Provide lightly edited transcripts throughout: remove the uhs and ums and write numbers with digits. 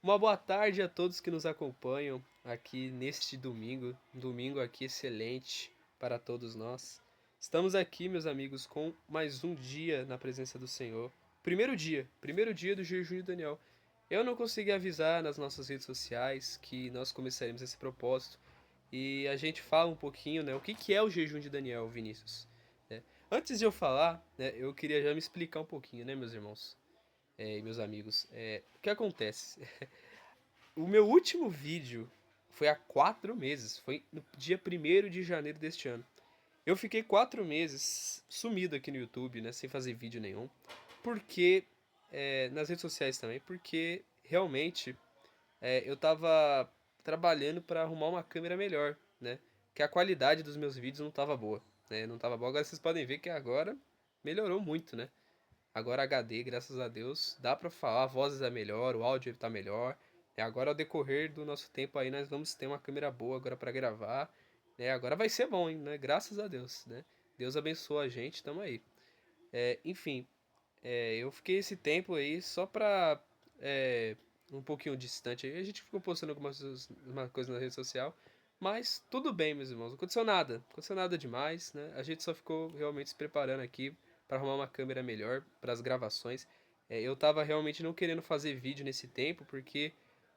Uma boa tarde a todos que nos acompanham aqui neste domingo, um domingo aqui excelente para todos nós. Estamos aqui, meus amigos, com mais um dia na presença do Senhor. Primeiro dia do jejum de Daniel. Eu não consegui avisar nas nossas redes sociais que nós começaremos esse propósito e a gente fala um pouquinho, né, o que é o jejum de Daniel, Vinícius, né? Antes de eu falar, né, eu queria já me explicar um pouquinho, né, meus irmãos, e meus amigos. O que acontece? O meu último vídeo foi há 4 meses, foi no dia 1º de janeiro deste ano. Eu fiquei 4 meses sumido aqui no YouTube, né, sem fazer vídeo nenhum, porque, nas redes sociais também, porque realmente eu tava trabalhando para arrumar uma câmera melhor, né, que a qualidade dos meus vídeos não tava boa, né, não tava boa. Agora vocês podem ver que agora melhorou muito, né. Agora HD, graças a Deus, dá pra falar, a voz é melhor, o áudio tá melhor. Agora ao decorrer do nosso tempo aí nós vamos ter uma câmera boa agora pra gravar, né? Agora vai ser bom, hein, né? Graças a Deus, né? Deus abençoa a gente, tamo aí. Enfim, eu fiquei esse tempo aí só pra um pouquinho distante aí. A gente ficou postando algumas coisas na rede social, mas tudo bem, meus irmãos. Não aconteceu nada demais, né? A gente só ficou realmente se preparando aqui para arrumar uma câmera melhor para as gravações. Eu tava realmente não querendo fazer vídeo nesse tempo porque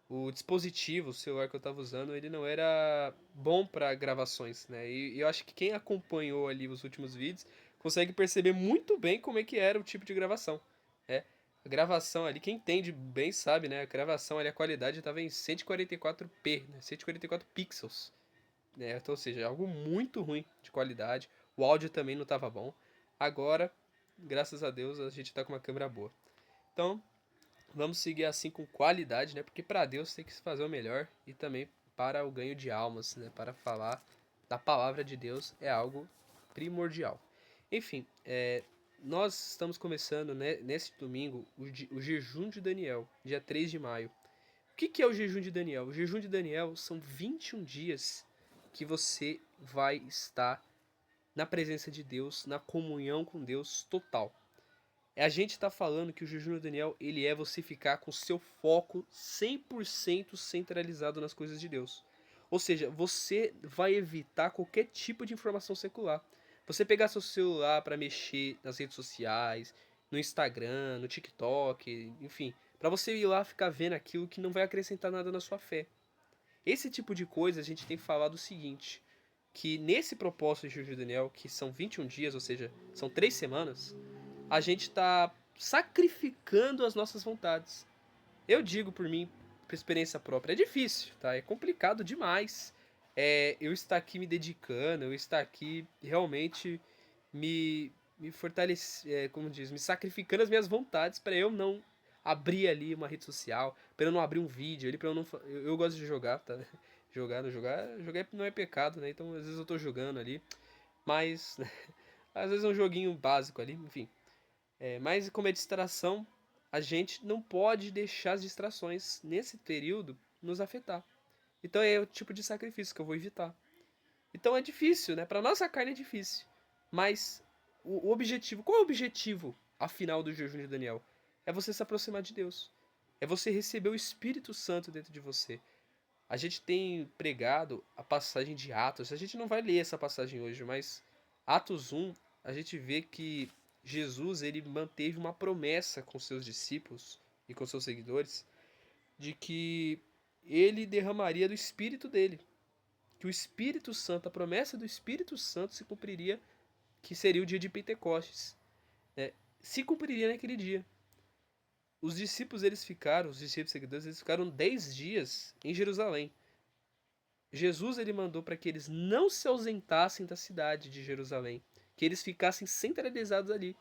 o dispositivo, o celular que eu tava usando, ele não era bom para gravações, né? E eu acho que quem acompanhou ali os últimos vídeos consegue perceber muito bem como é que era o tipo de gravação. É, a gravação ali, quem entende bem sabe, né? A gravação ali, a qualidade estava em 144p, né? 144 pixels, né? Então, ou seja, algo muito ruim de qualidade. O áudio também não estava bom. Agora, graças a Deus, a gente está com uma câmera boa. Então, vamos seguir assim com qualidade, né? Porque para Deus tem que se fazer o melhor e também para o ganho de almas, né? Para falar da palavra de Deus é algo primordial. Enfim, nós estamos começando, né, nesse domingo o jejum de Daniel, dia 3 de maio. O que é o jejum de Daniel? O jejum de Daniel são 21 dias que você vai estar na presença de Deus, na comunhão com Deus total. A gente está falando que o jejum de Daniel, ele é você ficar com seu foco 100% centralizado nas coisas de Deus. Ou seja, você vai evitar qualquer tipo de informação secular. Você pegar seu celular para mexer nas redes sociais, no Instagram, no TikTok, enfim, para você ir lá ficar vendo aquilo que não vai acrescentar nada na sua fé. Esse tipo de coisa a gente tem falado o seguinte, que nesse propósito de jejum de Daniel, que são 21 dias, ou seja, são 3 semanas, a gente está sacrificando as nossas vontades. Eu digo por mim, por experiência própria, é difícil, tá? É complicado demais. Eu estar aqui me dedicando, eu estar aqui realmente me fortalecer, como diz, me sacrificando as minhas vontades para eu não abrir ali uma rede social, para eu não abrir um vídeo ali, para eu não. Eu gosto de jogar, tá? Jogar não é pecado, né? Então às vezes eu tô jogando ali, mas às vezes é um joguinho básico ali, enfim. Mas como é distração, a gente não pode deixar as distrações nesse período nos afetar. Então é o tipo de sacrifício que eu vou evitar. Então é difícil, né? Para nossa carne é difícil. Mas o objetivo, qual é o objetivo afinal do jejum de Daniel? É você se aproximar de Deus. É você receber o Espírito Santo dentro de você. A gente tem pregado a passagem de Atos. A gente não vai ler essa passagem hoje, mas Atos 1, a gente vê que Jesus ele manteve uma promessa com seus discípulos e com seus seguidores de que ele derramaria do Espírito dele. Que o Espírito Santo, a promessa do Espírito Santo se cumpriria, que seria o dia de Pentecostes. Né? Se cumpriria naquele dia. Os discípulos, os discípulos seguidores, eles ficaram 10 dias em Jerusalém. Jesus ele mandou para que eles não se ausentassem da cidade de Jerusalém, que eles ficassem centralizados ali.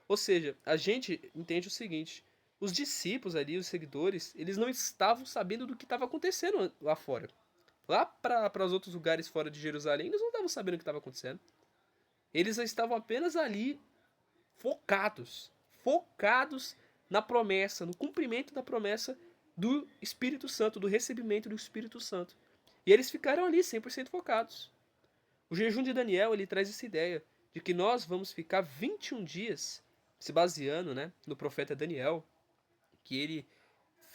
Ou seja, a gente entende o seguinte: os discípulos ali, os seguidores, eles não estavam sabendo do que estava acontecendo lá fora. Lá para os outros lugares fora de Jerusalém, eles não estavam sabendo o que estava acontecendo. Eles estavam apenas ali focados na promessa, no cumprimento da promessa do Espírito Santo, do recebimento do Espírito Santo. E eles ficaram ali 100% focados. O jejum de Daniel ele traz essa ideia de que nós vamos ficar 21 dias se baseando, né, no profeta Daniel, que ele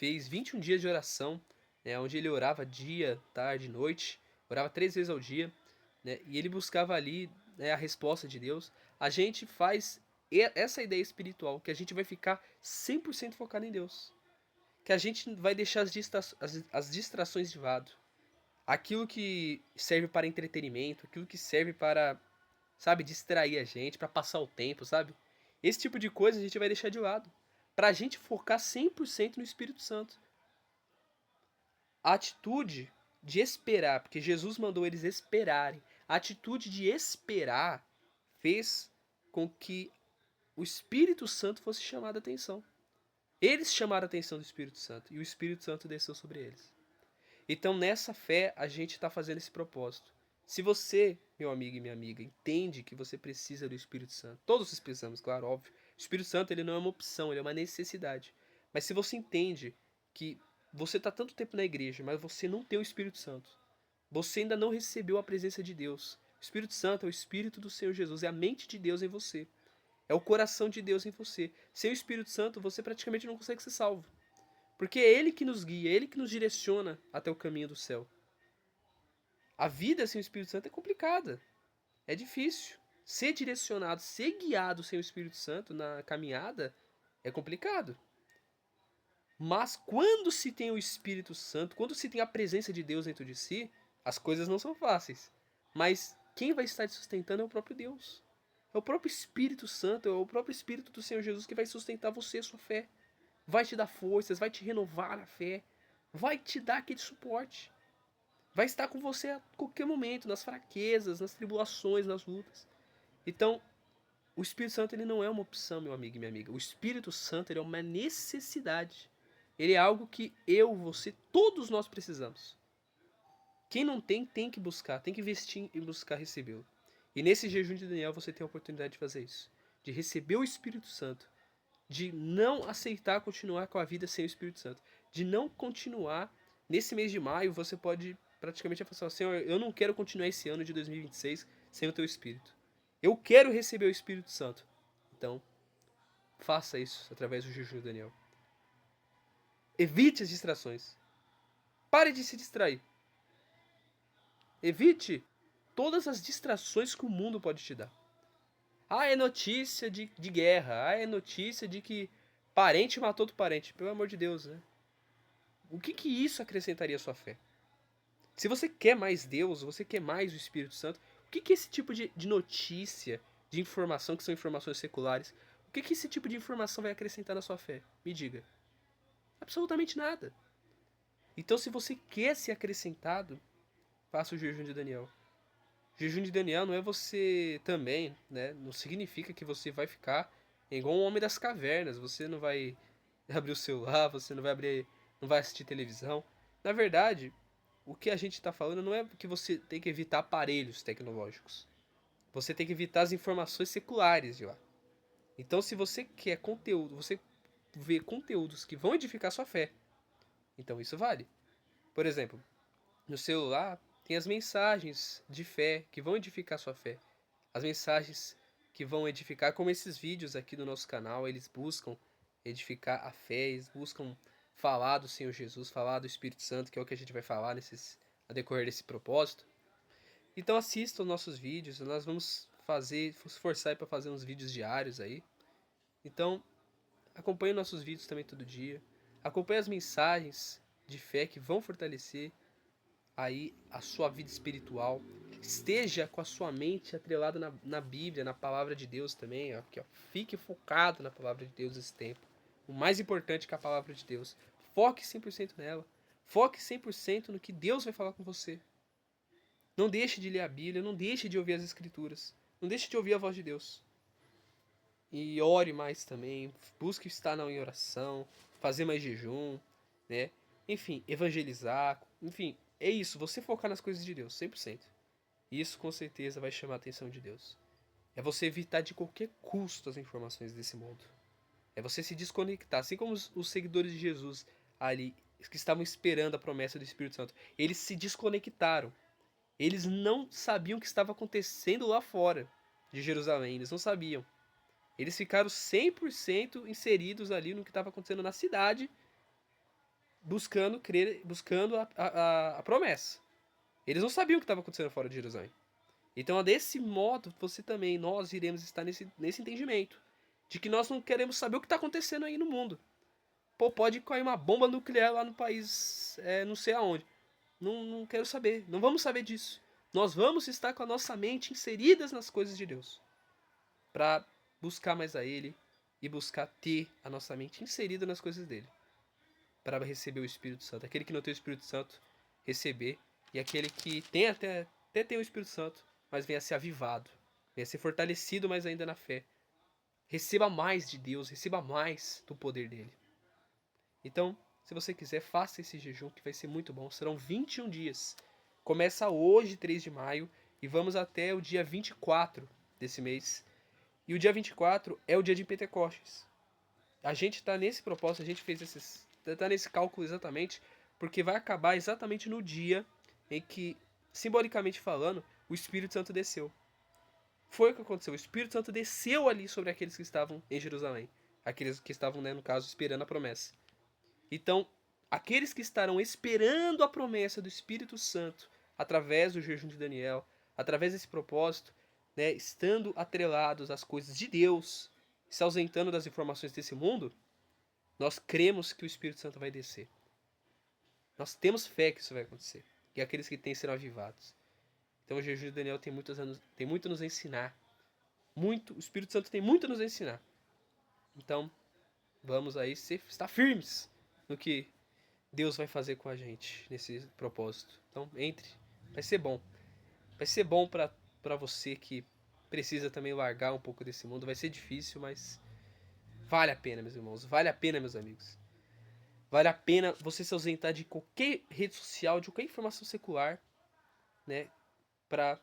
fez 21 dias de oração, né, onde ele orava dia, tarde, noite, orava 3 vezes ao dia, né, e ele buscava ali, né, a resposta de Deus. A gente faz essa ideia espiritual, que a gente vai ficar 100% focado em Deus. Que a gente vai deixar as distrações de lado. Aquilo que serve para entretenimento, aquilo que serve para, sabe, distrair a gente, para passar o tempo, sabe? Esse tipo de coisa a gente vai deixar de lado. Pra gente focar 100% no Espírito Santo. A atitude de esperar, porque Jesus mandou eles esperarem. A atitude de esperar fez com que o Espírito Santo fosse chamado a atenção. Eles chamaram a atenção do Espírito Santo e o Espírito Santo desceu sobre eles. Então, nessa fé, a gente está fazendo esse propósito. Se você, meu amigo e minha amiga, entende que você precisa do Espírito Santo, todos nós precisamos, claro, óbvio. O Espírito Santo ele não é uma opção, ele é uma necessidade. Mas se você entende que você está tanto tempo na igreja, mas você não tem o Espírito Santo, você ainda não recebeu a presença de Deus. O Espírito Santo é o Espírito do Senhor Jesus, é a mente de Deus em você. É o coração de Deus em você. Sem o Espírito Santo, você praticamente não consegue ser salvo. Porque é Ele que nos guia, é Ele que nos direciona até o caminho do céu. A vida sem o Espírito Santo é complicada. É difícil. Ser direcionado, ser guiado sem o Espírito Santo na caminhada é complicado. Mas quando se tem o Espírito Santo, quando se tem a presença de Deus dentro de si, as coisas não são fáceis. Mas quem vai estar te sustentando é o próprio Deus. É o próprio Espírito Santo, é o próprio Espírito do Senhor Jesus que vai sustentar você, a sua fé. Vai te dar forças, vai te renovar a fé, vai te dar aquele suporte. Vai estar com você a qualquer momento, nas fraquezas, nas tribulações, nas lutas. Então, o Espírito Santo ele não é uma opção, meu amigo e minha amiga. O Espírito Santo ele é uma necessidade. Ele é algo que eu, você, todos nós precisamos. Quem não tem, tem que buscar, tem que investir em buscar recebê-lo. E nesse jejum de Daniel você tem a oportunidade de fazer isso. De receber o Espírito Santo. De não aceitar continuar com a vida sem o Espírito Santo. De não continuar. Nesse mês de maio você pode praticamente falar, Senhor, eu não quero continuar esse ano de 2026 sem o teu Espírito. Eu quero receber o Espírito Santo. Então, faça isso através do jejum de Daniel. Evite as distrações. Pare de se distrair. Evite todas as distrações que o mundo pode te dar. Ah, é notícia de guerra. Ah, é notícia de que parente matou outro parente. Pelo amor de Deus, né? O que isso acrescentaria à sua fé? Se você quer mais Deus, você quer mais o Espírito Santo, o que esse tipo de notícia, de informação, que são informações seculares, o que esse tipo de informação vai acrescentar na sua fé? Me diga. Absolutamente nada. Então, se você quer ser acrescentado, faça o jejum de Daniel. O jejum de Daniel não é você também, né? Não significa que você vai ficar igual um homem das cavernas. Você não vai abrir o celular, você não vai assistir televisão. Na verdade, o que a gente está falando não é que você tem que evitar aparelhos tecnológicos. Você tem que evitar as informações seculares de lá. Então, se você quer conteúdo, você vê conteúdos que vão edificar sua fé. Então, isso vale. Por exemplo, no celular tem as mensagens de fé que vão edificar sua fé. As mensagens que vão edificar, como esses vídeos aqui do nosso canal, eles buscam edificar a fé, eles buscam falar do Senhor Jesus, falar do Espírito Santo, que é o que a gente vai falar a decorrer desse propósito. Então assista os nossos vídeos, nós vamos esforçar para fazer uns vídeos diários aí. Então acompanhe nossos vídeos também todo dia. Acompanhe as mensagens de fé que vão fortalecer aí a sua vida espiritual. Esteja com a sua mente atrelada na Bíblia, na palavra de Deus também. Aqui, ó. Fique focado na palavra de Deus esse tempo. O mais importante que a palavra de Deus. Foque 100% nela. Foque 100% no que Deus vai falar com você. Não deixe de ler a Bíblia, não deixe de ouvir as Escrituras. Não deixe de ouvir a voz de Deus. E ore mais também. Busque estar em oração, fazer mais jejum, né? Enfim, evangelizar. Enfim, é isso. Você focar nas coisas de Deus, 100%. Isso com certeza vai chamar a atenção de Deus. É você evitar de qualquer custo as informações desse mundo. É você se desconectar. Assim como os seguidores de Jesus ali, que estavam esperando a promessa do Espírito Santo, eles se desconectaram. Eles não sabiam o que estava acontecendo lá fora de Jerusalém. Eles não sabiam. Eles ficaram 100% inseridos ali no que estava acontecendo na cidade. buscando crer, buscando a promessa. Eles não sabiam o que estava acontecendo fora de Jerusalém. Então, desse modo, você também, nós iremos estar nesse entendimento. De que nós não queremos saber o que está acontecendo aí no mundo. Pô, pode cair uma bomba nuclear lá no país, não sei aonde. Não quero saber. Não vamos saber disso. Nós vamos estar com a nossa mente inseridas nas coisas de Deus. Para buscar mais a Ele e buscar ter a nossa mente inserida nas coisas dele. Para receber o Espírito Santo. Aquele que não tem o Espírito Santo, receber. E aquele que tem até tem o Espírito Santo, mas venha a ser avivado. Venha a ser fortalecido mais ainda na fé. Receba mais de Deus, receba mais do poder dele. Então, se você quiser, faça esse jejum que vai ser muito bom. Serão 21 dias. Começa hoje, 3 de maio, e vamos até o dia 24 desse mês. E o dia 24 é o dia de Pentecostes. A gente está nesse propósito, a gente fez está nesse cálculo exatamente, porque vai acabar exatamente no dia em que, simbolicamente falando, o Espírito Santo desceu. Foi o que aconteceu. O Espírito Santo desceu ali sobre aqueles que estavam em Jerusalém. Aqueles que estavam, no caso, esperando a promessa. Então, aqueles que estarão esperando a promessa do Espírito Santo, através do jejum de Daniel, através desse propósito, estando atrelados às coisas de Deus, se ausentando das informações desse mundo, nós cremos que o Espírito Santo vai descer. Nós temos fé que isso vai acontecer. E aqueles que têm serão avivados. Então o jejum de Daniel tem muito a nos ensinar. O Espírito Santo tem muito a nos ensinar. Então, vamos aí estar firmes no que Deus vai fazer com a gente nesse propósito. Então, entre. Vai ser bom. Vai ser bom para você que precisa também largar um pouco desse mundo. Vai ser difícil, mas vale a pena, meus irmãos. Vale a pena, meus amigos. Vale a pena você se ausentar de qualquer rede social, de qualquer informação secular, para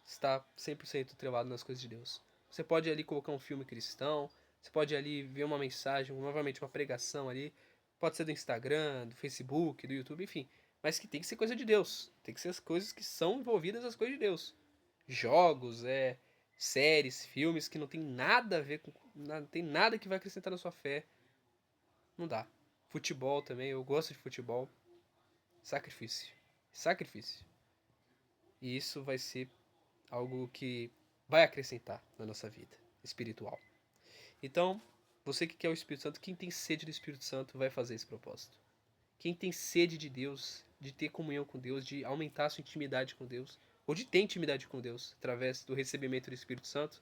estar 100% atrelado nas coisas de Deus. Você pode ali colocar um filme cristão, você pode ali ver uma mensagem, novamente uma pregação ali, pode ser do Instagram, do Facebook, do YouTube, enfim, mas que tem que ser coisa de Deus, tem que ser as coisas que são envolvidas as coisas de Deus. Jogos, séries, filmes que não tem nada a ver com, não tem nada que vai acrescentar na sua fé, não dá. Futebol também, eu gosto de futebol. Sacrifício. E isso vai ser algo que vai acrescentar na nossa vida espiritual. Então, você que quer o Espírito Santo, quem tem sede do Espírito Santo vai fazer esse propósito. Quem tem sede de Deus, de ter comunhão com Deus, de aumentar a sua intimidade com Deus, ou de ter intimidade com Deus através do recebimento do Espírito Santo,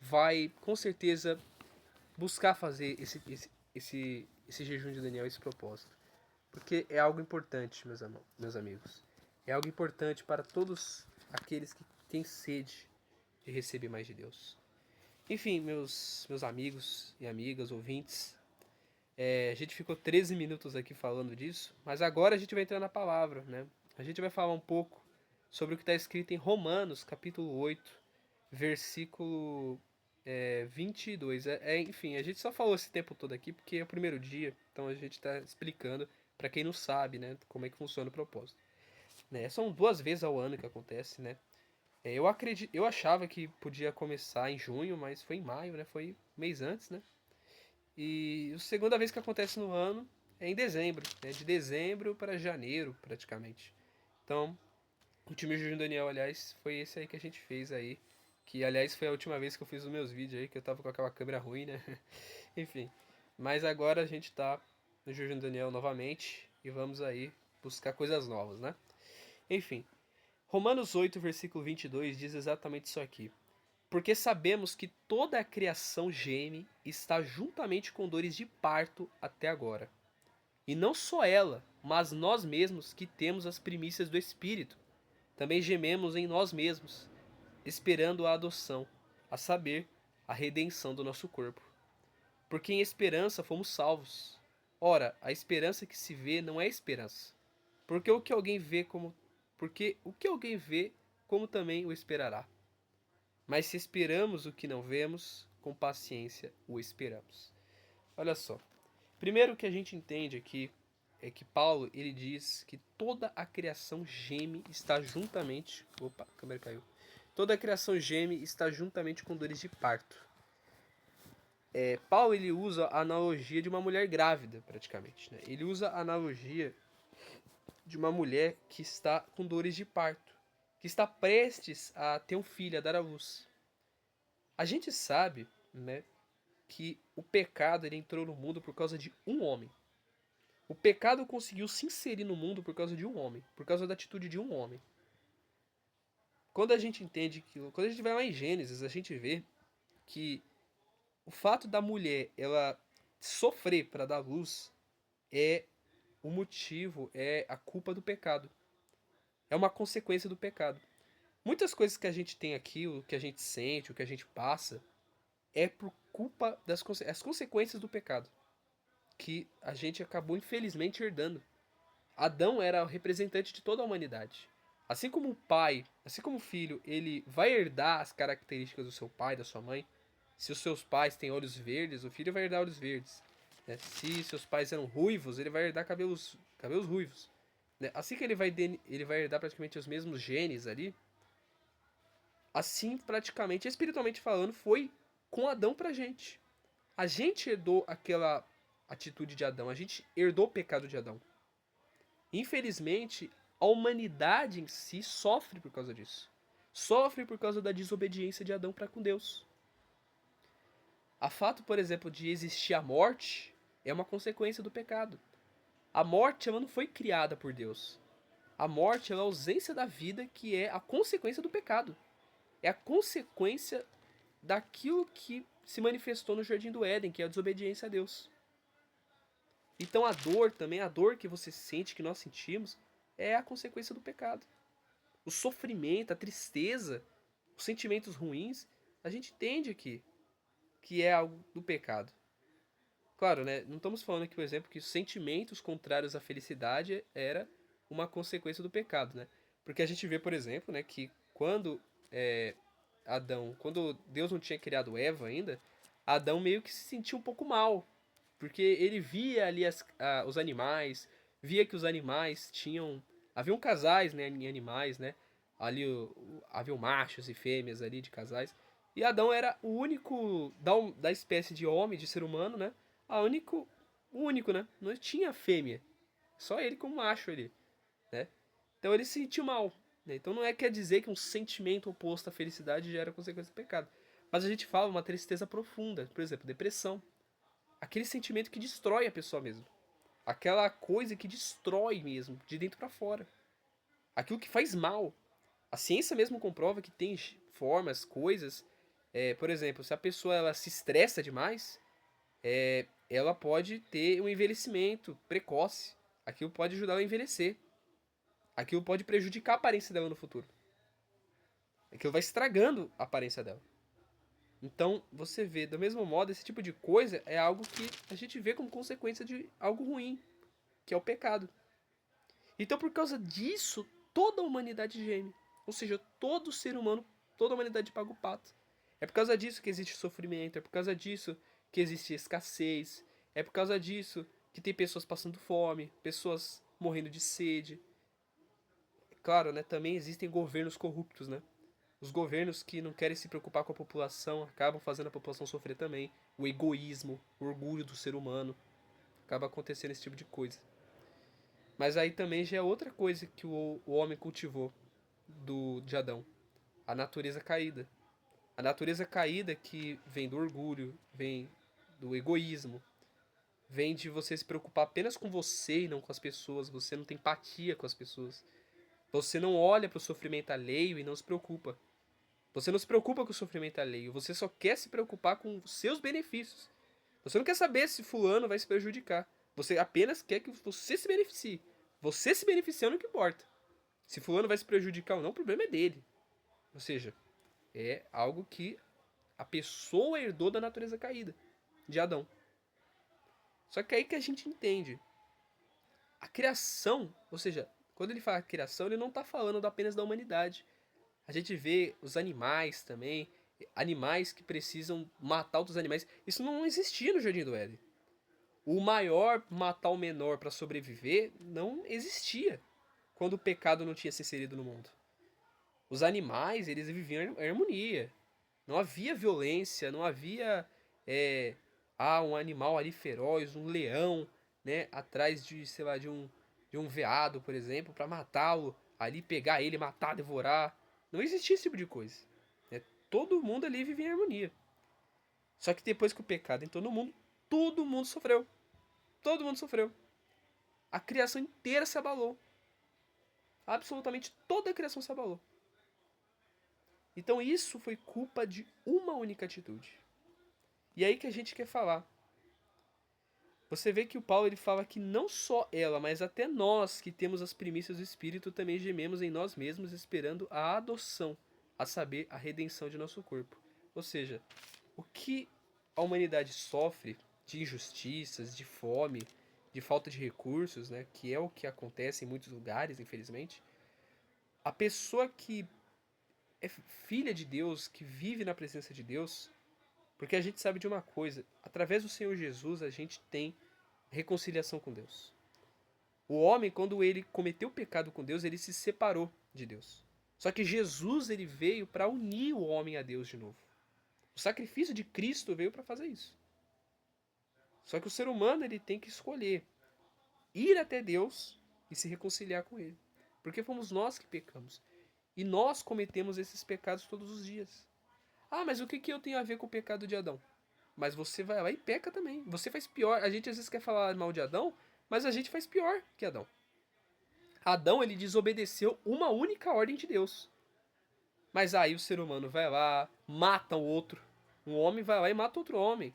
vai com certeza buscar fazer esse jejum de Daniel, esse propósito. Porque é algo importante, meus amigos. É algo importante para todos aqueles que têm sede de receber mais de Deus. Enfim, meus amigos e amigas, ouvintes, a gente ficou 13 minutos aqui falando disso, mas agora a gente vai entrar na palavra, né? A gente vai falar um pouco sobre o que está escrito em Romanos, capítulo 8, versículo 22. Enfim, a gente só falou esse tempo todo aqui porque é o primeiro dia, então a gente está explicando para quem não sabe, né, como é que funciona o propósito. São 2 vezes ao ano que acontece, né? Eu achava que podia começar em junho, mas foi em maio, né? Foi um mês antes, né? E a segunda vez que acontece no ano é em dezembro, né? De dezembro para janeiro, praticamente. Então, o time Júnior Daniel, aliás, foi esse aí que a gente fez aí. Que, aliás, foi a última vez que eu fiz os meus vídeos aí, que eu tava com aquela câmera ruim, né? Enfim. Mas agora a gente tá no Júnior Daniel novamente e vamos aí buscar coisas novas, né? Enfim. Romanos 8, versículo 22 diz exatamente isso aqui. Porque sabemos que toda a criação geme e está juntamente com dores de parto até agora. E não só ela, mas nós mesmos que temos as primícias do Espírito. Também gememos em nós mesmos, esperando a adoção, a saber, a redenção do nosso corpo. Porque em esperança fomos salvos. Ora, a esperança que se vê não é esperança. Porque o que alguém vê como também o esperará. Mas se esperamos o que não vemos, com paciência o esperamos. Olha só. Primeiro que a gente entende aqui é que Paulo, ele diz que toda a criação geme está juntamente... Opa, a câmera caiu. Toda a criação geme está juntamente com dores de parto. Paulo ele usa a analogia de uma mulher grávida, praticamente. Né? Ele usa a analogia de uma mulher que está com dores de parto, que está prestes a ter um filho, a dar à luz. A gente sabe, né, que o pecado ele entrou no mundo por causa de um homem. O pecado conseguiu se inserir no mundo por causa de um homem, por causa da atitude de um homem. Quando a gente entende que, quando a gente vai lá em Gênesis, a gente vê que o fato da mulher ela sofrer para dar luz é o motivo, é a culpa do pecado. É uma consequência do pecado. Muitas coisas que a gente tem aqui, o que a gente sente, o que a gente passa, é por culpa das as consequências do pecado, que a gente acabou infelizmente herdando. Adão era o representante de toda a humanidade. Assim como o pai, assim como o filho, ele vai herdar as características do seu pai, da sua mãe. Se os seus pais têm olhos verdes, o filho vai herdar olhos verdes. Né? Se seus pais eram ruivos, ele vai herdar cabelos ruivos. Né? Assim que ele vai herdar praticamente os mesmos genes ali, assim praticamente, espiritualmente falando, foi com Adão pra gente. A gente herdou aquela atitude de Adão, a gente herdou o pecado de Adão. Infelizmente, a humanidade em si sofre por causa disso. Sofre por causa da desobediência de Adão para com Deus. A fato, por exemplo, de existir a morte é uma consequência do pecado. A morte ela não foi criada por Deus. A morte é a ausência da vida que é a consequência do pecado. É a consequência daquilo que se manifestou no Jardim do Éden, que é a desobediência a Deus. Então a dor também, a dor que você sente, que nós sentimos, é a consequência do pecado. O sofrimento, a tristeza, os sentimentos ruins, a gente entende aqui que é algo do pecado. Claro, né? Não estamos falando aqui, por exemplo, que os sentimentos contrários à felicidade era uma consequência do pecado, né? Porque a gente vê, por exemplo, né, que quando Deus não tinha criado Eva ainda, Adão meio que se sentia um pouco mal, porque ele via ali os animais, via que os animais tinham. Haviam casais, né, em animais, né? Ali haviam machos e fêmeas ali de casais. E Adão era o único da espécie de homem, de ser humano, né? O único, né? Não tinha fêmea. Só ele como macho ali, né? Então ele se sentiu mal. Né? Então não é quer dizer que um sentimento oposto à felicidade gera consequência do pecado. Mas a gente fala uma tristeza profunda, por exemplo, depressão. Aquele sentimento que destrói a pessoa mesmo. Aquela coisa que destrói mesmo, de dentro para fora. Aquilo que faz mal. A ciência mesmo comprova que tem formas, coisas. Por exemplo, se a pessoa ela se estressa demais, ela pode ter um envelhecimento precoce. Aquilo pode ajudar ela a envelhecer. Aquilo pode prejudicar a aparência dela no futuro. Aquilo vai estragando a aparência dela. Então, você vê, do mesmo modo, esse tipo de coisa é algo que a gente vê como consequência de algo ruim, que é o pecado. Então, por causa disso, toda a humanidade geme. Ou seja, todo ser humano, toda a humanidade paga o pato. É por causa disso que existe sofrimento, é por causa disso que existe escassez, é por causa disso que tem pessoas passando fome, pessoas morrendo de sede. Claro, né, também existem governos corruptos, né? Os governos que não querem se preocupar com a população acabam fazendo a população sofrer também. O egoísmo, o orgulho do ser humano. Acaba acontecendo esse tipo de coisa. Mas aí também já é outra coisa que o homem cultivou de Adão. A natureza caída. A natureza caída que vem do orgulho, vem do egoísmo, vem de você se preocupar apenas com você e não com as pessoas. Você não tem empatia com as pessoas. Você não olha para o sofrimento alheio e não se preocupa. Você não se preocupa com o sofrimento alheio, você só quer se preocupar com os seus benefícios. Você não quer saber se fulano vai se prejudicar. Você apenas quer que você se beneficie. Você se beneficiando é o que importa. Se fulano vai se prejudicar ou não, o problema é dele. Ou seja, é algo que a pessoa herdou da natureza caída, de Adão. Só que é aí que a gente entende. A criação, ou seja, quando ele fala criação, ele não está falando apenas da humanidade. A gente vê os animais também, animais que precisam matar outros animais. Isso não existia no Jardim do Éden. O maior matar o menor para sobreviver não existia quando o pecado não tinha se inserido no mundo. Os animais, eles viviam em harmonia. Não havia violência, não havia um animal ali feroz, um leão, né, atrás de, sei lá, de um veado, por exemplo, para matá-lo, ali pegar ele, matar, devorar. Não existia esse tipo de coisa. Né? Todo mundo ali vivia em harmonia. Só que depois que o pecado entrou no mundo, todo mundo sofreu. Todo mundo sofreu. A criação inteira se abalou. Absolutamente toda a criação se abalou. Então isso foi culpa de uma única atitude. E aí que a gente quer falar. Você vê que o Paulo ele fala que não só ela, mas até nós que temos as primícias do Espírito também gememos em nós mesmos esperando a adoção, a saber, a redenção de nosso corpo. Ou seja, o que a humanidade sofre de injustiças, de fome, de falta de recursos, né, que é o que acontece em muitos lugares, infelizmente, a pessoa que é filha de Deus, que vive na presença de Deus, porque a gente sabe de uma coisa, através do Senhor Jesus a gente tem reconciliação com Deus. O homem, quando ele cometeu pecado com Deus, ele se separou de Deus. Só que Jesus ele veio para unir o homem a Deus de novo. O sacrifício de Cristo veio para fazer isso. Só que o ser humano ele tem que escolher ir até Deus e se reconciliar com Ele. Porque fomos nós que pecamos. E nós cometemos esses pecados todos os dias. Ah, mas o que eu tenho a ver com o pecado de Adão? Mas você vai lá e peca também. Você faz pior. A gente às vezes quer falar mal de Adão, mas a gente faz pior que Adão. Adão, ele desobedeceu uma única ordem de Deus. Mas aí o ser humano vai lá, mata o outro. Um homem vai lá e mata outro homem.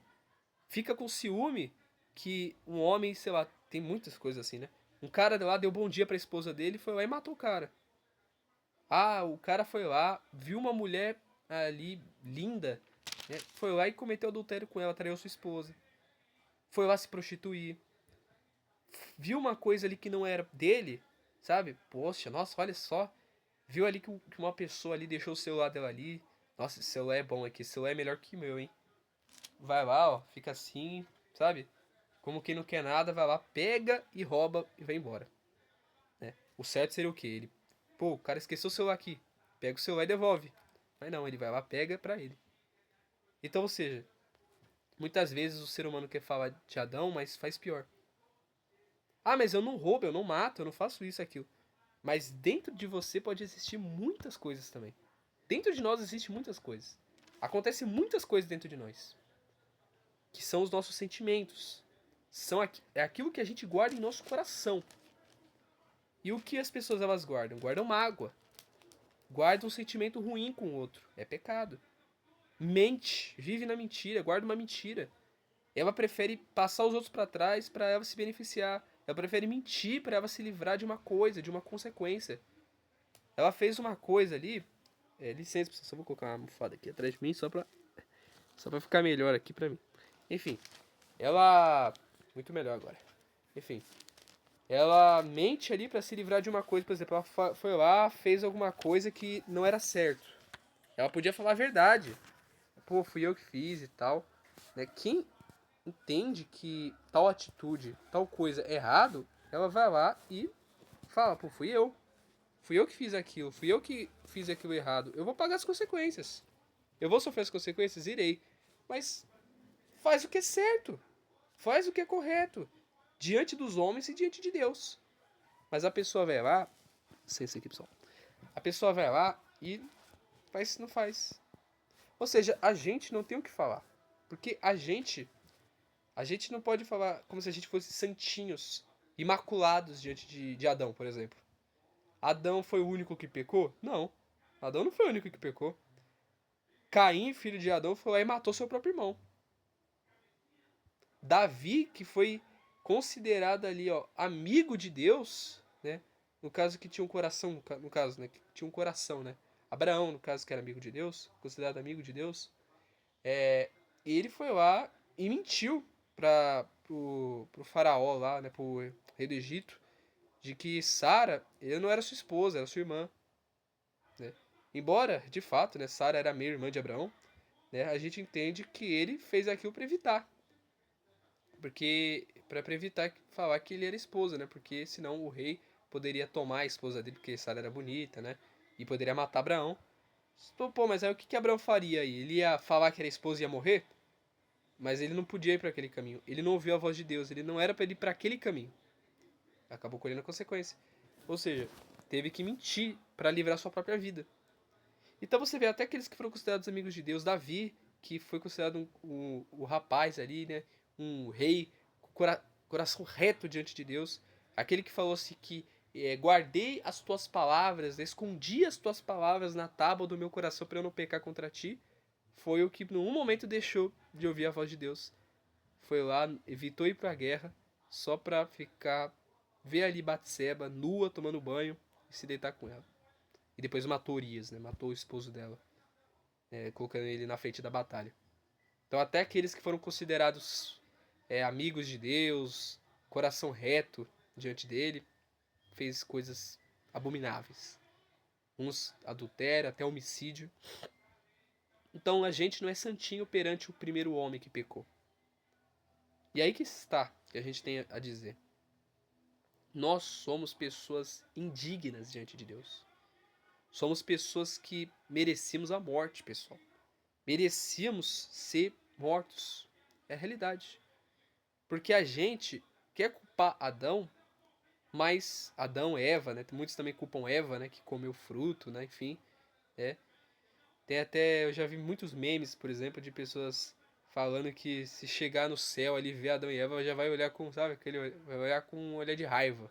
Fica com ciúme que um homem, sei lá, tem muitas coisas assim, né? Um cara lá deu bom dia pra esposa dele, foi lá e matou o cara. Ah, o cara foi lá, viu uma mulher ali linda, né? Foi lá e cometeu adultério com ela, traiu sua esposa. Foi lá se prostituir. Viu uma coisa ali que não era dele, sabe? Poxa, nossa, olha só. Viu ali que uma pessoa ali deixou o celular dela ali. Nossa, esse celular é bom aqui, esse celular é melhor que o meu, hein? Vai lá, ó, fica assim, sabe? Como quem não quer nada, vai lá, pega e rouba e vai embora. Né? O certo seria o quê? Ele, pô, o cara esqueceu o celular aqui. Pega o celular e devolve. Mas não, ele vai lá, pega pra ele. Então, ou seja, muitas vezes o ser humano quer falar de Adão, mas faz pior. Ah, mas eu não roubo, eu não mato, eu não faço isso, aquilo. Mas dentro de você pode existir muitas coisas também. Dentro de nós existem muitas coisas. Acontecem muitas coisas dentro de nós. Que são os nossos sentimentos. É aquilo que a gente guarda em nosso coração. E o que as pessoas elas guardam? Guardam mágoa. Guardam um sentimento ruim com o outro. É pecado. Mente. Vive na mentira. Guarda uma mentira. Ela prefere passar os outros para trás para ela se beneficiar. Ela prefere mentir para ela se livrar de uma coisa, de uma consequência. Ela fez uma coisa ali. Licença, só vou colocar uma almofada aqui atrás de mim só pra ficar melhor aqui pra mim. Enfim, ela. Muito melhor agora. Enfim, ela mente ali pra se livrar de uma coisa. Por exemplo, ela foi lá, fez alguma coisa que não era certo. Ela podia falar a verdade. Pô, fui eu que fiz e tal. Né? Quem entende que tal atitude, tal coisa é errado, ela vai lá e fala, pô, fui eu. Fui eu que fiz aquilo, fui eu que fiz aquilo errado. Eu vou pagar as consequências. Eu vou sofrer as consequências? Irei. Mas faz o que é certo. Faz o que é correto. Diante dos homens e diante de Deus. Mas a pessoa vai lá. Licença aqui, pessoal. A pessoa vai lá e faz, não faz. Ou seja, a gente não tem o que falar. Porque a gente não pode falar como se a gente fosse santinhos, imaculados diante de Adão, por exemplo. Adão foi o único que pecou? Não. Adão não foi o único que pecou. Caim, filho de Adão, foi lá e matou seu próprio irmão. Davi, que foi considerado ali, ó, amigo de Deus, né? No caso que tinha um coração, no caso, né? Que tinha um coração, né? Abraão, no caso, que era amigo de Deus, considerado amigo de Deus, ele foi lá e mentiu pro faraó lá, né? Pro rei do Egito, de que Sara, ele não era sua esposa, era sua irmã, né? Embora, de fato, né, Sara era meio irmã de Abraão, né? A gente entende que ele fez aquilo para evitar. Porque para evitar falar que ele era esposa, né? Porque senão o rei poderia tomar a esposa dele, porque Sara era bonita, né? E poderia matar Abraão. Pô, mas aí o que Abraão faria aí? Ele ia falar que era esposa e ia morrer? Mas ele não podia ir para aquele caminho. Ele não ouviu a voz de Deus. Ele não era para ir para aquele caminho. Acabou colhendo a consequência. Ou seja, teve que mentir para livrar sua própria vida. Então você vê até aqueles que foram considerados amigos de Deus. Davi, que foi considerado um rapaz ali, né? Um rei, coração reto diante de Deus. Aquele que falou assim que guardei as tuas palavras, escondi as tuas palavras na tábua do meu coração para eu não pecar contra ti. Foi o que num momento deixou de ouvir a voz de Deus. Foi lá, evitou ir para a guerra, só para ficar, ver ali Batseba nua, tomando banho e se deitar com ela. E depois matou Urias, né? Matou o esposo dela, colocando ele na frente da batalha. Então até aqueles que foram considerados amigos de Deus, coração reto diante dele, fez coisas abomináveis. Uns adultério, até homicídio. Então a gente não é santinho perante o primeiro homem que pecou. E aí que está que a gente tem a dizer. Nós somos pessoas indignas diante de Deus. Somos pessoas que merecíamos a morte, pessoal. Merecíamos ser mortos. É a realidade. Porque a gente quer culpar Adão, mas Adão, Eva, né? Muitos também culpam Eva, né? Que comeu fruto, né? Enfim, Tem até, eu já vi muitos memes, por exemplo, de pessoas falando que se chegar no céu ali ver Adão e Eva, já vai olhar com, sabe, vai olhar com um olhar de raiva,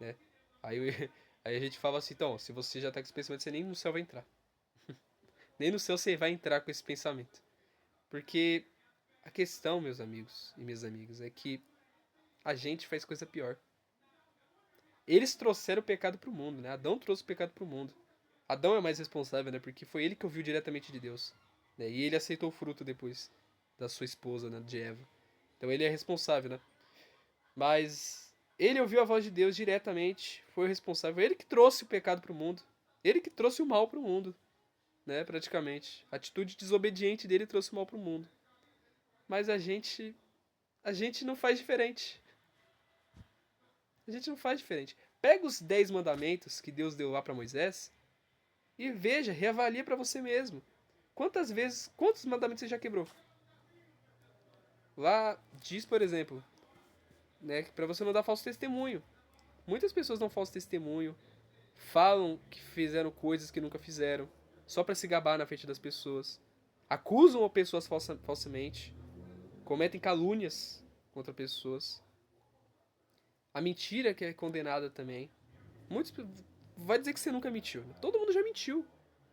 né? Aí, aí a gente fala assim, então, se você já tá com esse pensamento, você nem no céu vai entrar. Nem no céu você vai entrar com esse pensamento. Porque a questão, meus amigos e minhas amigas, é que a gente faz coisa pior. Eles trouxeram o pecado pro mundo, né? Adão trouxe o pecado pro mundo. Adão é mais responsável, né? Porque foi ele que ouviu diretamente de Deus. Né? E ele aceitou o fruto depois da sua esposa, né? De Eva. Então ele é responsável, né? Mas ele ouviu a voz de Deus diretamente, foi o responsável. Ele que trouxe o pecado pro mundo. Ele que trouxe o mal pro mundo, né? Praticamente. A atitude desobediente dele trouxe o mal pro mundo. Mas a gente não faz diferente. A gente não faz diferente. Pega os 10 mandamentos que Deus deu lá para Moisés e veja, reavalia para você mesmo. Quantos mandamentos você já quebrou? Lá diz, por exemplo, né, que para você não dar falso testemunho. Muitas pessoas dão falso testemunho, falam que fizeram coisas que nunca fizeram, só para se gabar na frente das pessoas. Acusam pessoas falsamente, cometem calúnias contra pessoas. A mentira que é condenada também. Muitos vai dizer que você nunca mentiu. Todo mundo já mentiu.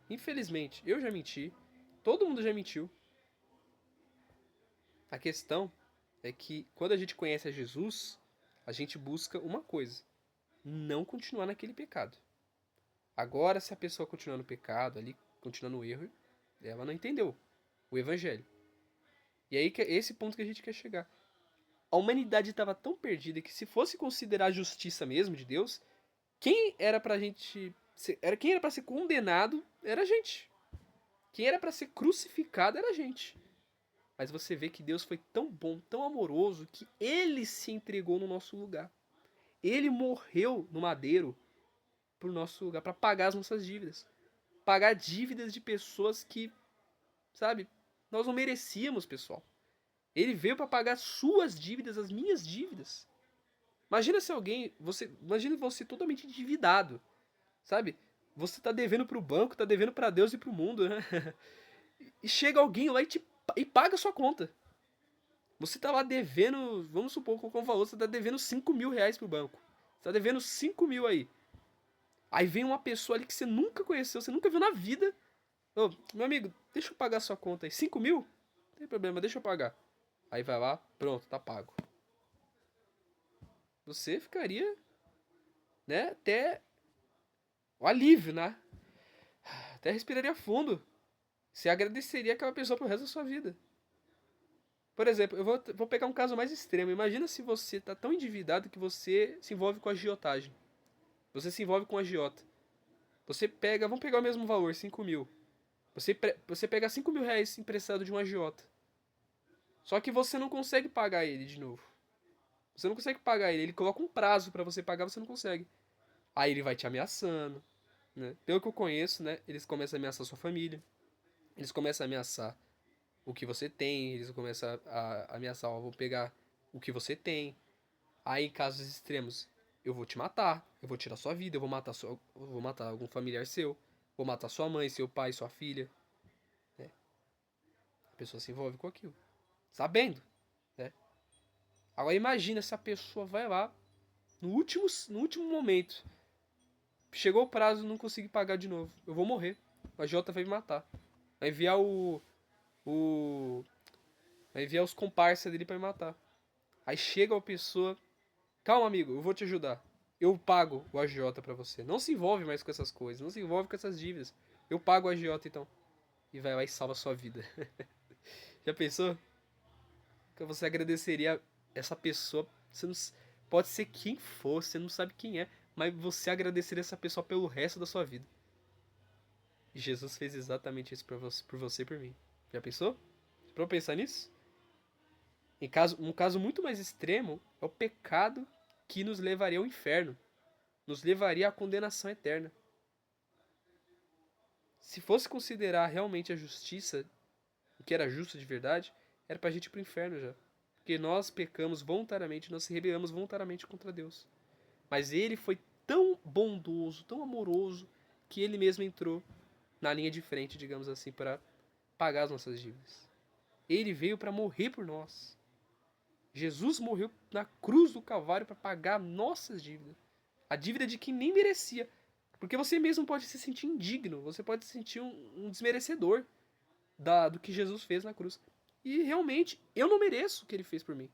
Infelizmente, eu já menti. Todo mundo já mentiu. A questão é que quando a gente conhece a Jesus, a gente busca uma coisa: não continuar naquele pecado. Agora, se a pessoa continuar no pecado, ali, continuar no erro, ela não entendeu o evangelho. E aí que é esse ponto que a gente quer chegar. A humanidade estava tão perdida que se fosse considerar a justiça mesmo de Deus, quem era pra gente quem era para ser condenado era a gente. Quem era para ser crucificado era a gente. Mas você vê que Deus foi tão bom, tão amoroso, que ele se entregou no nosso lugar. Ele morreu no madeiro pro nosso lugar, para pagar as nossas dívidas. Pagar dívidas de pessoas que, sabe, nós não merecíamos, pessoal. Ele veio para pagar suas dívidas, as minhas dívidas. Imagina se alguém, imagina você totalmente endividado, sabe? Você tá devendo pro banco, tá devendo para Deus e pro mundo, né? E chega alguém lá e paga a sua conta. Você tá lá devendo, vamos supor, com o valor, você tá devendo 5 mil reais pro banco. Você tá devendo 5 mil aí. Aí vem uma pessoa ali que você nunca conheceu, você nunca viu na vida. Ô, meu amigo, deixa eu pagar a sua conta aí. 5 mil? Não tem problema, deixa eu pagar. Aí vai lá, pronto, tá pago. Você ficaria, né, até o alívio, né? Até respiraria fundo. Você agradeceria aquela pessoa pro resto da sua vida. Por exemplo, eu vou pegar um caso mais extremo. Imagina se você tá tão endividado que você se envolve com agiotagem. Você se envolve com agiota. Você pega, vamos pegar o mesmo valor, 5 mil. Você pega 5 mil reais emprestado de um agiota. Só que você não consegue pagar ele de novo. Você não consegue pagar ele. Ele coloca um prazo pra você pagar, você não consegue. Aí ele vai te ameaçando, né? Pelo que eu conheço, né? Eles começam a ameaçar sua família. Eles começam a ameaçar, o que você tem, eles começam a ameaçar, ó, vou pegar o que você tem. Aí, em casos extremos, eu vou te matar, eu vou tirar sua vida, eu vou matar algum familiar seu, vou matar sua mãe, seu pai, sua filha, né? A pessoa se envolve com aquilo, sabendo, né? Agora imagina se a pessoa vai lá no último momento, chegou o prazo, não consegui pagar de novo, eu vou morrer. O Jota vai me matar. Vai enviar o vai enviar os comparsas dele pra me matar. Aí chega a pessoa, calma amigo, eu vou te ajudar. Eu pago o agiota pra você. Não se envolve mais com essas coisas, não se envolve com essas dívidas. Eu pago o agiota então. E vai lá e salva a sua vida. Já pensou? Que você agradeceria essa pessoa, você não, pode ser quem for, você não sabe quem é, mas você agradeceria essa pessoa pelo resto da sua vida. E Jesus fez exatamente isso por você e por mim. Já pensou? Pra eu pensar nisso? Um caso muito mais extremo é o pecado que nos levaria ao inferno, nos levaria à condenação eterna. Se fosse considerar realmente a justiça, o que era justo de verdade, era pra gente ir pro inferno já. Porque nós pecamos voluntariamente, nós se rebelamos voluntariamente contra Deus. Mas ele foi tão bondoso, tão amoroso, que ele mesmo entrou na linha de frente, digamos assim, para pagar as nossas dívidas. Ele veio para morrer por nós. Jesus morreu na cruz do Calvário para pagar nossas dívidas. A dívida de quem nem merecia. Porque você mesmo pode se sentir indigno, você pode se sentir um desmerecedor do que Jesus fez na cruz. E realmente, eu não mereço o que ele fez por mim.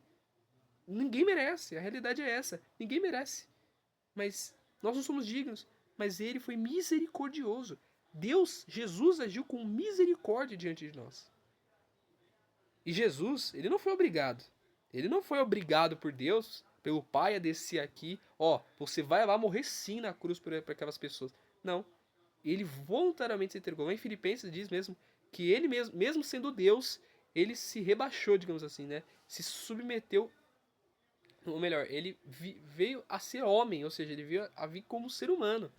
Ninguém merece, a realidade é essa. Ninguém merece. Mas nós não somos dignos. Mas ele foi misericordioso. Deus, Jesus agiu com misericórdia diante de nós. E Jesus, ele não foi obrigado. Ele não foi obrigado por Deus, pelo Pai, a descer aqui. Ó, você vai lá morrer sim na cruz por aquelas pessoas. Não. Ele voluntariamente se entregou. Lá em Filipenses diz mesmo que ele mesmo sendo Deus, ele se rebaixou, digamos assim, né? Se submeteu, ou melhor, ele veio a ser homem, ou seja, ele veio a vir como ser humano.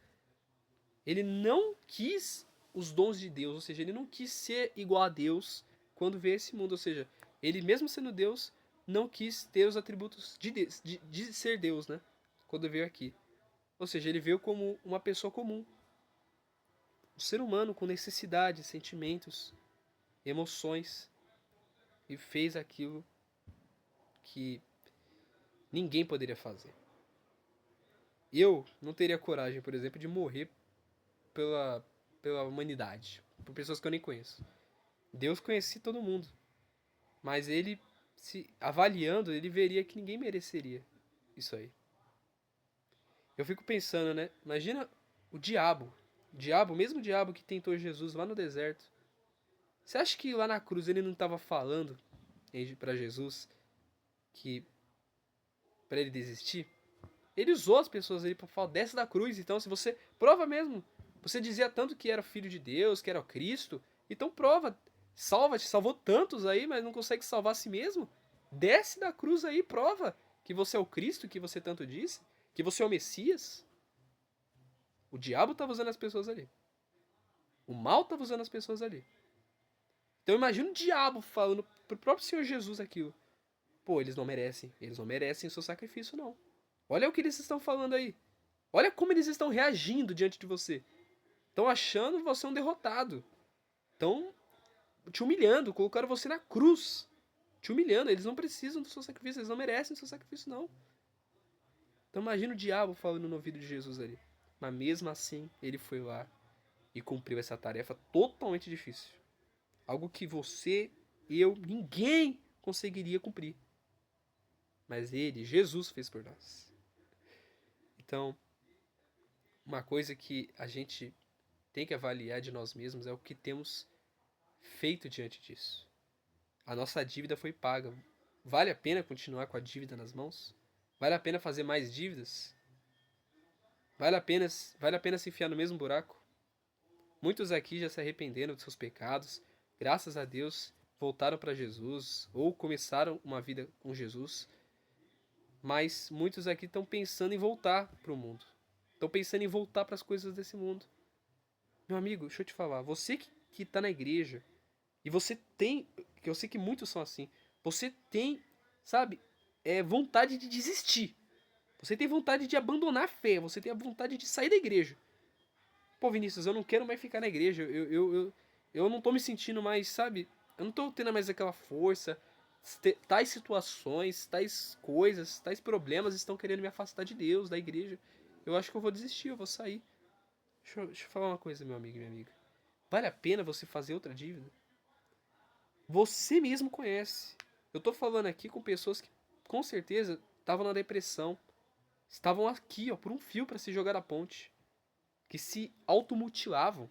Ele não quis os dons de Deus, ou seja, ele não quis ser igual a Deus quando veio a esse mundo, ou seja, ele mesmo sendo Deus, não quis ter os atributos de ser Deus, né? Quando veio aqui. Ou seja, ele veio como uma pessoa comum. Um ser humano com necessidades, sentimentos, emoções. E fez aquilo que ninguém poderia fazer. Eu não teria coragem, por exemplo, de morrer pela humanidade. Por pessoas que eu nem conheço. Deus conhecia todo mundo. Mas ele, se avaliando, ele veria que ninguém mereceria isso aí. Eu fico pensando, né? Imagina o diabo. O diabo, o mesmo diabo que tentou Jesus lá no deserto. Você acha que lá na cruz ele não estava falando para Jesus que para ele desistir? Ele usou as pessoas ali para falar, desce da cruz. Então, se você prova mesmo, você dizia tanto que era filho de Deus, que era o Cristo, então prova, salva-te, salvou tantos aí, mas não consegue salvar a si mesmo. Desce da cruz aí, prova que você é o Cristo que você tanto disse, que você é o Messias. O diabo estava usando as pessoas ali. O mal estava usando as pessoas ali. Então imagina o diabo falando pro próprio Senhor Jesus aquilo. Pô, eles não merecem o seu sacrifício não. Olha o que eles estão falando aí. Olha como eles estão reagindo diante de você. Estão achando você um derrotado. Estão te humilhando, colocaram você na cruz. Te humilhando, eles não precisam do seu sacrifício, eles não merecem o seu sacrifício não. Então imagina o diabo falando no ouvido de Jesus ali. Mas mesmo assim, ele foi lá e cumpriu essa tarefa totalmente difícil. Algo que você, eu, ninguém conseguiria cumprir. Mas ele, Jesus, fez por nós. Então, uma coisa que a gente tem que avaliar de nós mesmos é o que temos feito diante disso. A nossa dívida foi paga. Vale a pena continuar com a dívida nas mãos? Vale a pena fazer mais dívidas? Vale a pena se enfiar no mesmo buraco? Muitos aqui já se arrependeram dos seus pecados, graças a Deus voltaram para Jesus ou começaram uma vida com Jesus, mas muitos aqui estão pensando em voltar para o mundo. Estão pensando em voltar para as coisas desse mundo. Meu amigo, deixa eu te falar, você que está na igreja e você tem, porque eu sei que muitos são assim. Você tem, sabe, vontade de desistir. Você tem vontade de abandonar a fé. Você tem a vontade de sair da igreja. Pô, Vinícius, eu não quero mais ficar na igreja. Eu não tô me sentindo mais, sabe? Eu não tô tendo mais aquela força. Tais situações, tais coisas, tais problemas estão querendo me afastar de Deus, da igreja. Eu acho que eu vou desistir, eu vou sair. Deixa eu falar uma coisa, meu amigo e minha amiga. Vale a pena você fazer outra dívida? Você mesmo conhece. Eu tô falando aqui com pessoas que com certeza estavam na depressão. Estavam aqui, ó, por um fio para se jogar da ponte. Que se automutilavam,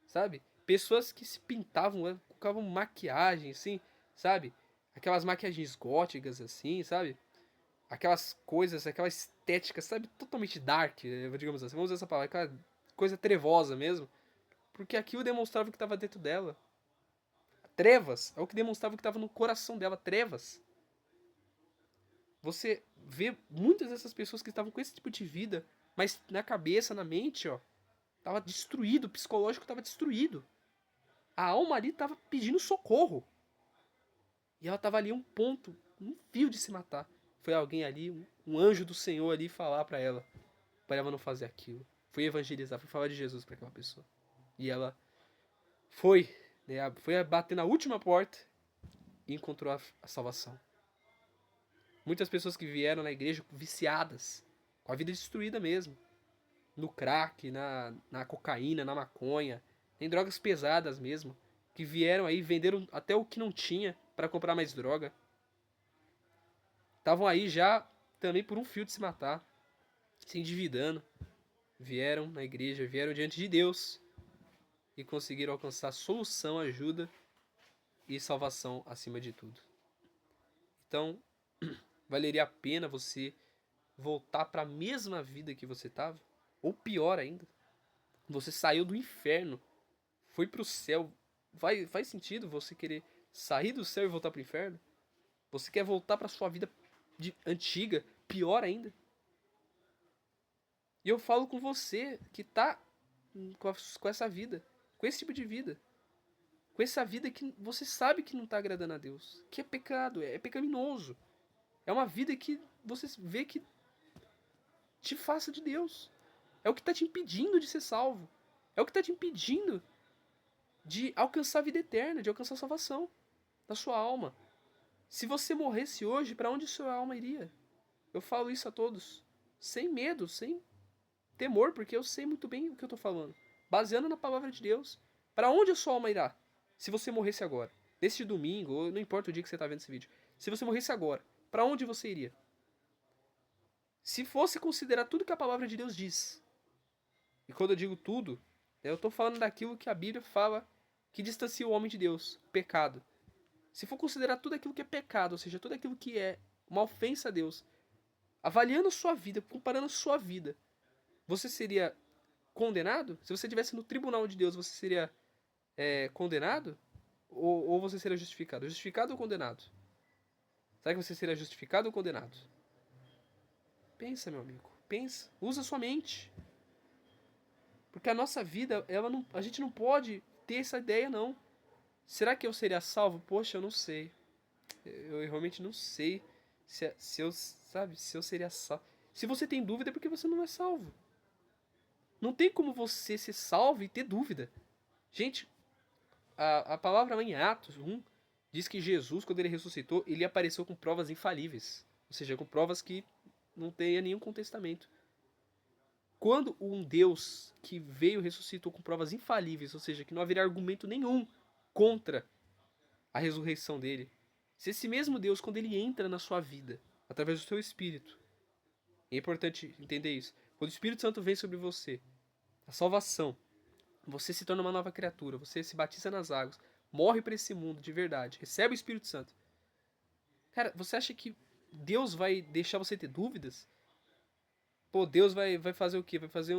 sabe? Pessoas que se pintavam, colocavam maquiagem, assim, sabe? Aquelas maquiagens góticas, assim, sabe? Aquelas coisas, aquela estética, sabe? Totalmente dark, digamos assim. Vamos usar essa palavra, aquela coisa trevosa mesmo. Porque aquilo demonstrava o que estava dentro dela. Trevas é o que demonstrava o que estava no coração dela. Trevas. Você vê muitas dessas pessoas que estavam com esse tipo de vida, mas na cabeça, na mente, ó, tava destruído, o psicológico tava destruído. A alma ali tava pedindo socorro. E ela tava ali um fio de se matar. Foi alguém ali, um anjo do Senhor ali falar para ela não fazer aquilo. Foi evangelizar, foi falar de Jesus para aquela pessoa. E ela foi, né, foi bater na última porta e encontrou a salvação. Muitas pessoas que vieram na igreja viciadas, com a vida destruída mesmo. No crack, na cocaína, na maconha, em drogas pesadas mesmo, que vieram aí, venderam até o que não tinha para comprar mais droga. Estavam aí já também por um fio de se matar, se endividando. Vieram na igreja, vieram diante de Deus e conseguiram alcançar solução, ajuda e salvação acima de tudo. Então, valeria a pena você voltar para a mesma vida que você estava? Ou pior ainda, você saiu do inferno, foi pro céu. Faz sentido você querer sair do céu e voltar pro inferno? Você quer voltar pra sua vida antiga, pior ainda? E eu falo com você que tá com essa vida, com esse tipo de vida. Com essa vida que você sabe que não tá agradando a Deus. Que é pecado, é pecaminoso. É uma vida que você vê que te faça de Deus. É o que tá te impedindo de ser salvo. É o que tá te impedindo de alcançar a vida eterna, de alcançar a salvação da sua alma. Se você morresse hoje, para onde sua alma iria? Eu falo isso a todos, sem medo, sem temor, porque eu sei muito bem o que eu estou falando. Baseando na palavra de Deus. Para onde a sua alma irá? Se você morresse agora, neste domingo, ou não importa o dia que você está vendo esse vídeo, se você morresse agora, para onde você iria? Se fosse considerar tudo que a palavra de Deus diz, e quando eu digo tudo, eu estou falando daquilo que a Bíblia fala que distancia o homem de Deus, pecado. Se for considerar tudo aquilo que é pecado, ou seja, tudo aquilo que é uma ofensa a Deus, avaliando a sua vida, comparando a sua vida, você seria condenado? Se você estivesse no tribunal de Deus, você seria condenado? Ou você seria justificado? Justificado ou condenado? Será que você seria justificado ou condenado? Pensa, meu amigo. Pensa. Usa sua mente. Porque a nossa vida, a gente não pode ter essa ideia, não. Será que eu seria salvo? Poxa, eu não sei. Eu realmente não sei se eu seria salvo. Se você tem dúvida é porque você não é salvo. Não tem como você ser salvo e ter dúvida. Gente, a palavra lá em Atos 1 diz que Jesus, quando ele ressuscitou, ele apareceu com provas infalíveis. Ou seja, com provas que não tenha nenhum contestamento. Quando um Deus que veio ressuscitou com provas infalíveis, ou seja, que não haveria argumento nenhum contra a ressurreição dele, se esse mesmo Deus, quando ele entra na sua vida, através do seu Espírito, é importante entender isso, quando o Espírito Santo vem sobre você, a salvação, você se torna uma nova criatura, você se batiza nas águas, morre para esse mundo de verdade, recebe o Espírito Santo. Cara, você acha que Deus vai deixar você ter dúvidas? Pô, Deus vai fazer o quê? Vai fazer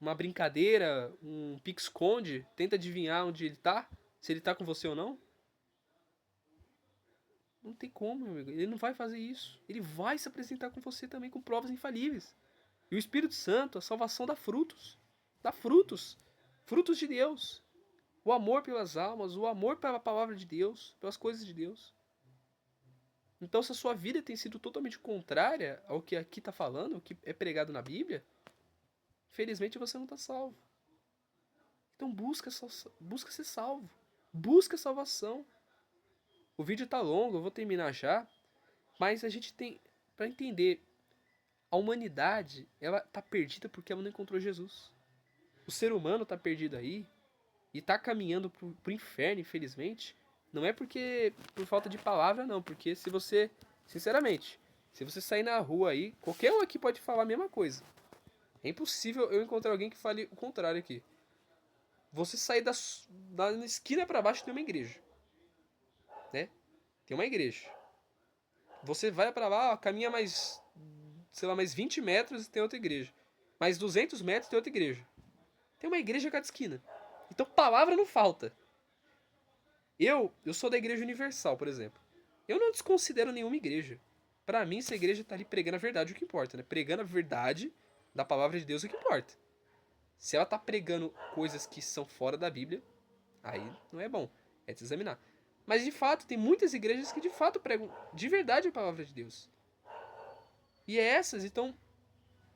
uma brincadeira, um pique-esconde, tenta adivinhar onde ele tá, se ele tá com você ou não? Não tem como, meu amigo. Ele não vai fazer isso. Ele vai se apresentar com você também com provas infalíveis. E o Espírito Santo, a salvação dá frutos. Dá frutos. Frutos de Deus. O amor pelas almas, o amor pela palavra de Deus, pelas coisas de Deus. Então, se a sua vida tem sido totalmente contrária ao que aqui está falando, o que é pregado na Bíblia, felizmente você não está salvo. Então busca ser salvo. Busca salvação. O vídeo está longo, eu vou terminar já. Mas a gente tem, para entender, a humanidade, ela está perdida porque ela não encontrou Jesus. O ser humano está perdido aí e está caminhando pro inferno, infelizmente. Não é porque por falta de palavra, não. Porque se você, sinceramente, se você sair na rua aí, qualquer um aqui pode falar a mesma coisa. É impossível eu encontrar alguém que fale o contrário aqui. Você sair da esquina para baixo tem uma igreja, né? Tem uma igreja. Você vai para lá, caminha mais, sei lá, mais 20 metros e tem outra igreja. Mais 200 metros tem outra igreja. Tem uma igreja a cada esquina. Então palavra não falta. Eu sou da Igreja Universal, por exemplo. Eu não desconsidero nenhuma igreja. Para mim, se a igreja tá ali pregando a verdade, o que importa, né? Pregando a verdade da palavra de Deus, o que importa. Se ela tá pregando coisas que são fora da Bíblia, aí não é bom. É de se examinar. Mas de fato, tem muitas igrejas que de fato pregam de verdade a palavra de Deus. E é essas, então,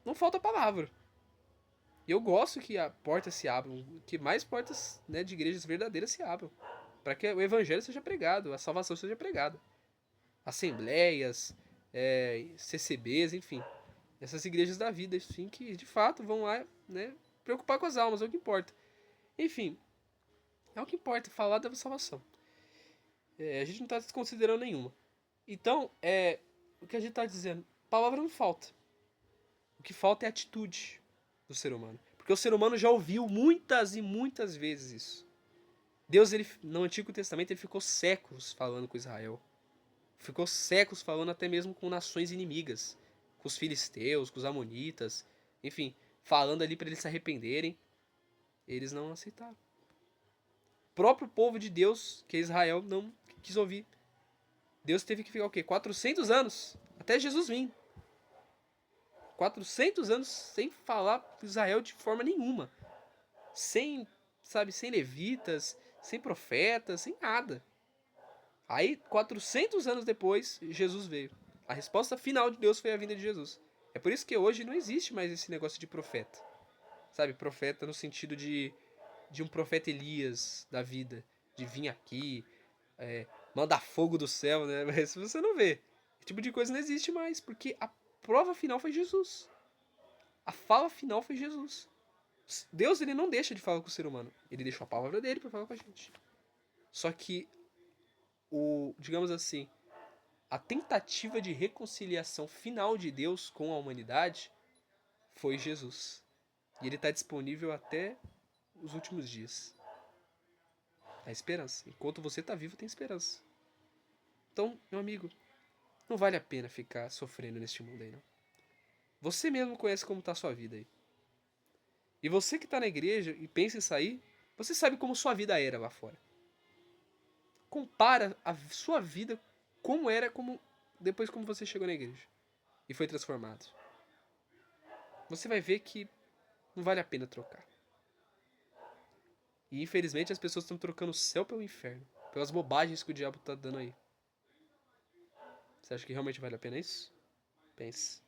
não falta palavra. E eu gosto que a porta se abram, que mais portas, né, de igrejas verdadeiras se abram. Para que o evangelho seja pregado, a salvação seja pregada. Assembleias, CCBs, enfim. Essas igrejas da vida, enfim, que de fato vão lá, né, preocupar com as almas, é o que importa. Enfim, é o que importa, falar da salvação. A gente não está desconsiderando nenhuma. Então, o que a gente está dizendo, palavra não falta. O que falta é a atitude do ser humano. Porque o ser humano já ouviu muitas e muitas vezes isso. Deus, ele, no Antigo Testamento, ele ficou séculos falando com Israel. Ficou séculos falando até mesmo com nações inimigas. Com os filisteus, com os amonitas. Enfim, falando ali para eles se arrependerem. Eles não aceitaram. O próprio povo de Deus, que é Israel, não quis ouvir. Deus teve que ficar o quê? 400 anos até Jesus vir. 400 anos sem falar com Israel de forma nenhuma. Sem, sabe, sem levitas, sem profetas, sem nada. Aí, 400 anos depois, Jesus veio. A resposta final de Deus foi a vinda de Jesus. É por isso que hoje não existe mais esse negócio de profeta. Sabe, profeta no sentido de um profeta Elias da vida. De vir aqui, mandar fogo do céu, né? Mas você não vê. Esse tipo de coisa não existe mais, porque a prova final foi Jesus. A fala final foi Jesus. Deus, ele não deixa de falar com o ser humano. Ele deixou a palavra dele para falar com a gente. Só que digamos assim, a tentativa de reconciliação final de Deus com a humanidade foi Jesus. E ele está disponível até os últimos dias. A esperança. Enquanto você está vivo, tem esperança. Então, meu amigo, não vale a pena ficar sofrendo neste mundo aí, não. Você mesmo conhece como está a sua vida aí. E você que está na igreja e pensa em sair, você sabe como sua vida era lá fora. Compara a sua vida como era depois como você chegou na igreja e foi transformado. Você vai ver que não vale a pena trocar. E infelizmente as pessoas estão trocando o céu pelo inferno, pelas bobagens que o diabo está dando aí. Você acha que realmente vale a pena isso? Pense.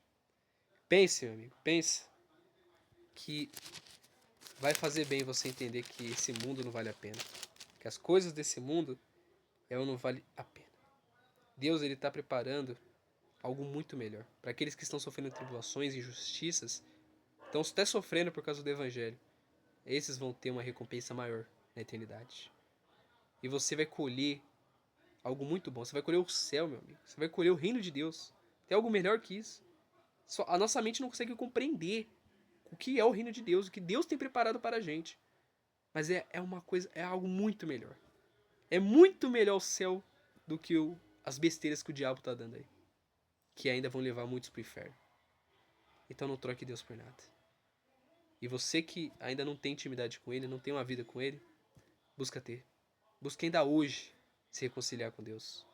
Pense, meu amigo, pense que vai fazer bem você entender que esse mundo não vale a pena. Que as coisas desse mundo, ela não vale a pena. Deus, ele está preparando algo muito melhor. Para aqueles que estão sofrendo tribulações e injustiças, estão até sofrendo por causa do evangelho. Esses vão ter uma recompensa maior na eternidade. E você vai colher algo muito bom. Você vai colher o céu, meu amigo. Você vai colher o reino de Deus. Tem algo melhor que isso. A nossa mente não consegue compreender o que é o reino de Deus, o que Deus tem preparado para a gente. Mas é uma coisa, é algo muito melhor. É muito melhor o céu do que as besteiras que o diabo está dando aí. Que ainda vão levar muitos para o inferno. Então não troque Deus por nada. E você que ainda não tem intimidade com Ele, não tem uma vida com Ele, busca ter. Busca ainda hoje se reconciliar com Deus.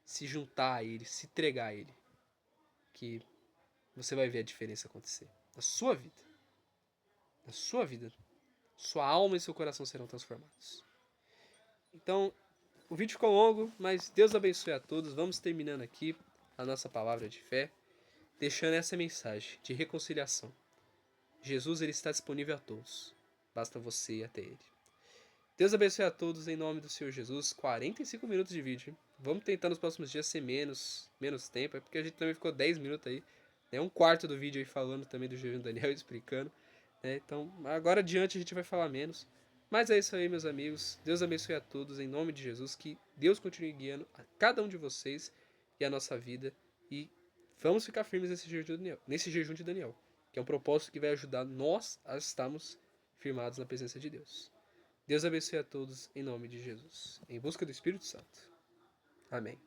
Se juntar a Ele, se entregar a Ele. Que você vai ver a diferença acontecer. Na sua vida. Na sua vida. Sua alma e seu coração serão transformados. Então, o vídeo ficou longo, mas Deus abençoe a todos. Vamos terminando aqui a nossa palavra de fé, deixando essa mensagem de reconciliação. Jesus, ele está disponível a todos. Basta você ir até ele. Deus abençoe a todos em nome do Senhor Jesus. 45 minutos de vídeo. Vamos tentar nos próximos dias ser menos tempo. É porque a gente também ficou 10 minutos aí. É um quarto do vídeo aí falando também do jejum do Daniel, explicando. Então, agora adiante a gente vai falar menos. Mas é isso aí, meus amigos. Deus abençoe a todos em nome de Jesus. Que Deus continue guiando a cada um de vocês e a nossa vida. E vamos ficar firmes nesse jejum de Daniel, que é um propósito que vai ajudar nós a estarmos firmados na presença de Deus. Deus abençoe a todos em nome de Jesus. Em busca do Espírito Santo. Amém.